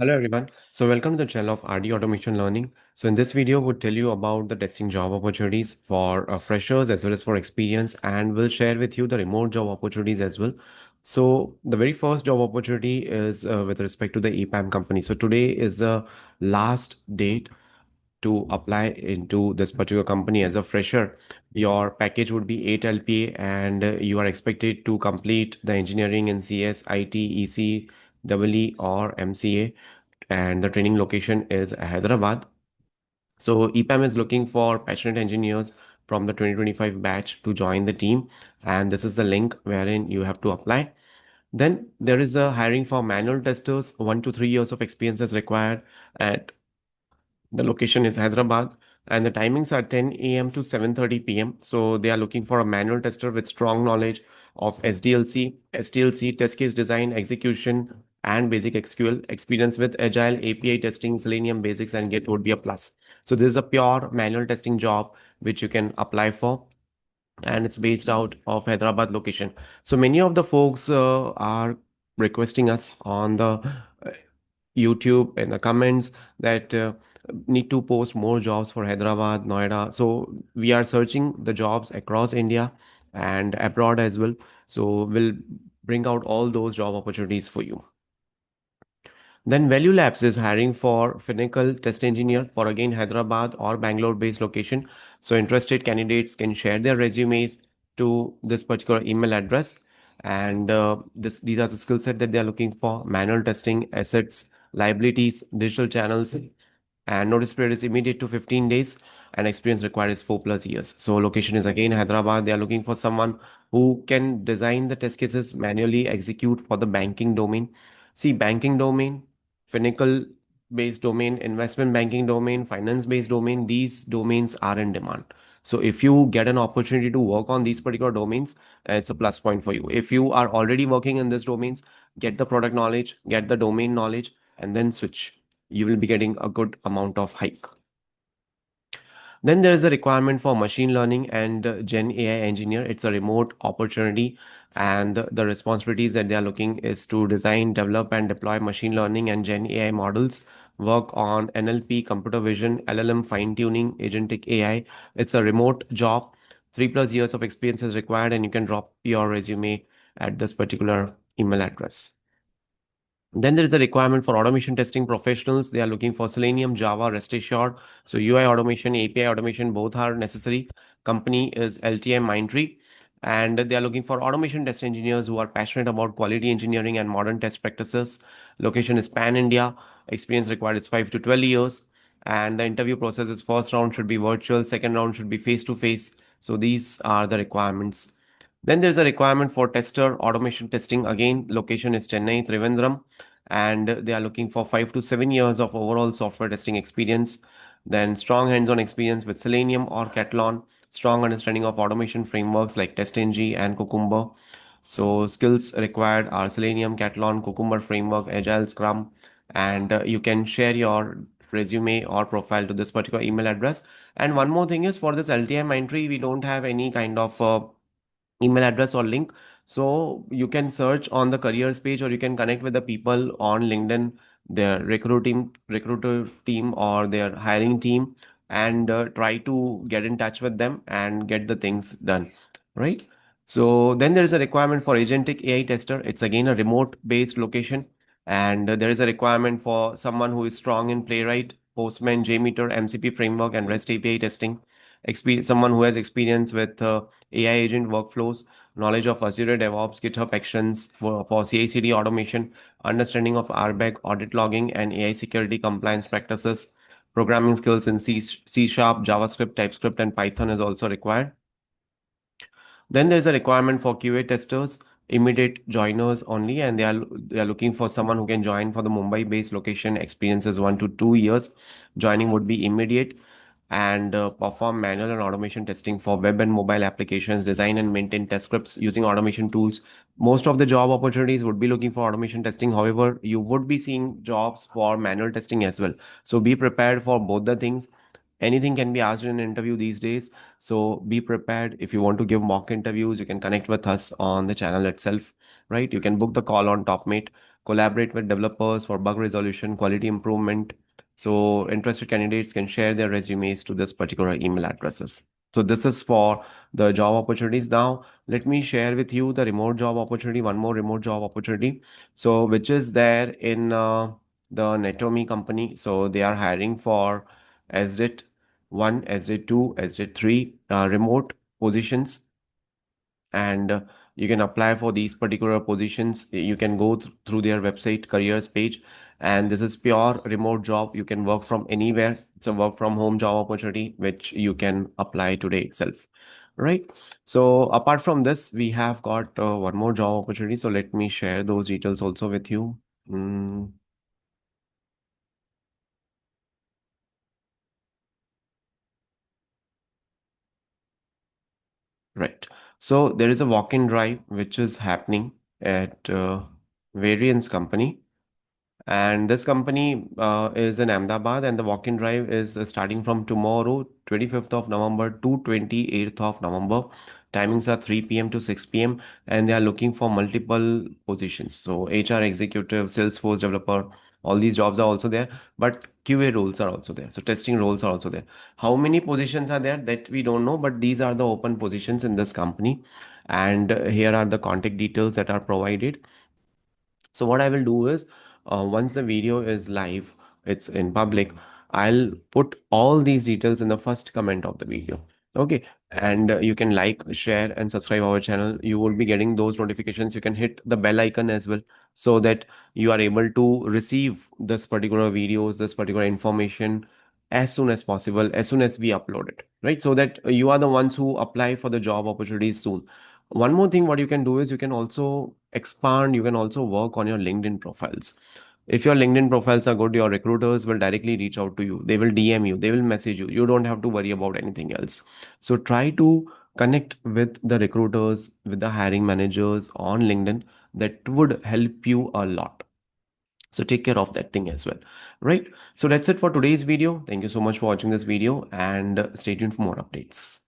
Hello everyone. So welcome to the channel of RD Automation Learning. So in this video, we'll tell you about the testing job opportunities for freshers as well as for experience, and we'll share with you the remote job opportunities as well. So the very first job opportunity is with respect to the EPAM company. So today is the last date to apply into this particular company as a fresher. Your package would be 8 LPA, and you are expected to complete the engineering in CS, IT, EC, EE, or MCA, and the training location is Hyderabad. So EPAM is looking for passionate engineers from the 2025 batch to join the team, and this is the link wherein you have to apply. Then there is a hiring for manual testers. 1 to 3 years of experience is required, and the location is Hyderabad, and the timings are 10 a.m. to 7:30 p.m. So they are looking for a manual tester with strong knowledge of SDLC, STLC, test case design, execution, and basic SQL. Experience with Agile, API testing, Selenium basics, and Git would be a plus. So this is a pure manual testing job which you can apply for, and it's based out of Hyderabad location. So many of the folks are requesting us on the YouTube in the comments that need to post more jobs for Hyderabad, Noida. So we are searching the jobs across India and abroad as well. So we'll bring out all those job opportunities for you. Then Value Labs is hiring for Finacle test engineer for again Hyderabad or Bangalore based location. So interested candidates can share their resumes to this particular email address. And these are the skill set that they are looking for: manual testing, assets, liabilities, digital channels, and notice period is immediate to 15 days, and experience required is 4+ years. So location is again Hyderabad. They are looking for someone who can design the test cases, manually execute for the banking domain. See, banking domain, financial based domain, investment banking domain, finance based domain, these domains are in demand. So if you get an opportunity to work on these particular domains, it's a plus point for you. If you are already working in these domains, get the product knowledge, get the domain knowledge, and then switch. You will be getting a good amount of hike. Then there is a requirement for machine learning and Gen AI engineer. It's a remote opportunity, and the responsibilities that they are looking is to design, develop, and deploy machine learning and Gen AI models, work on NLP, computer vision, LLM fine tuning, agentic AI. It's a remote job. 3+ years of experience is required, and you can drop your resume at this particular email address. Then there is a requirement for automation testing professionals. They are looking for Selenium, Java, REST assured. So UI automation, API automation, both are necessary. Company is LTI Mindtree, and they are looking for automation test engineers who are passionate about quality engineering and modern test practices. Location is Pan India. Experience required is 5 to 12 years. And the interview process is: first round should be virtual, second round should be face to face. So these are the requirements. Then there's a requirement for tester automation testing. Again, location is Chennai, Trivandrum, and they are looking for 5 to 7 years of overall software testing experience. Then strong hands-on experience with Selenium or Catalan, strong understanding of automation frameworks like TestNG and Cucumber. So skills required are Selenium, Catalan, Cucumber framework, Agile, Scrum, and you can share your resume or profile to this particular email address. And one more thing is, for this LTI Mindtree, we don't have any kind of email address or link. So you can search on the careers page, or you can connect with the people on LinkedIn, their recruiter team or their hiring team, and try to get in touch with them and get the things done, right? So then there is a requirement for agentic AI tester. It's again a remote based location, and there is a requirement for someone who is strong in Playwright, Postman, JMeter, MCP framework, and REST API testing. Experience, someone who has experience with AI agent workflows, knowledge of Azure DevOps, GitHub Actions for CI/CD automation, understanding of RBAC, audit logging, and AI security compliance practices. Programming skills in C Sharp, JavaScript, TypeScript, and Python is also required. Then there's a requirement for QA testers, immediate joiners only, and they are looking for someone who can join for the Mumbai-based location. Experience is 1 to 2 years. Joining would be immediate, and perform manual and automation testing for web and mobile applications, design and maintain test scripts using automation tools. Most of the job opportunities would be looking for automation testing. However, you would be seeing jobs for manual testing as well. So be prepared for both the things. Anything can be asked in an interview these days. So be prepared. If you want to give mock interviews, you can connect with us on the channel itself, right? You can book the call on TopMate. collaborate with developers for bug resolution, quality improvement. So interested candidates can share their resumes to this particular email addresses. So this is for the job opportunities. Now, let me share with you the remote job opportunity, one more remote job opportunity. So which is there in the Netomi company. So they are hiring for SDIT 1, SDIT 2, SDIT 3 remote positions, and you can apply for these particular positions. You can go through their website careers page, and this is pure remote job. You can work from anywhere. It's a work from home job opportunity which you can apply today itself, right? So apart from this, we have got one more job opportunity, so let me share those details also with you. Mm, right. So there is a walk-in drive which is happening at variance company. And this company is in Ahmedabad, and the walk-in drive is starting from tomorrow, 25th of November to 28th of November. Timings are 3 p.m. to 6 p.m. and they are looking for multiple positions. So HR executive, Salesforce developer, all these jobs are also there, but QA roles are also there. So testing roles are also there. How many positions are there that we don't know, but these are the open positions in this company. And here are the contact details that are provided. So what I will do is, once the video is live, it's in public, I'll put all these details in the first comment of the video. Okay, and you can like, share, and subscribe our channel. You will be getting those notifications. You can hit the bell icon as well, so that you are able to receive this particular videos, this particular information as soon as possible, as soon as we upload it, right? So that you are the ones who apply for the job opportunities soon. One more thing, what you can do is you can also expand, you can also work on your LinkedIn profiles. If your LinkedIn profiles are good, your recruiters will directly reach out to you. They will DM you, they will message you. You don't have to worry about anything else. So try to connect with the recruiters, with the hiring managers on LinkedIn. That would help you a lot. So take care of that thing as well, right? So that's it for today's video. Thank you so much for watching this video, and stay tuned for more updates.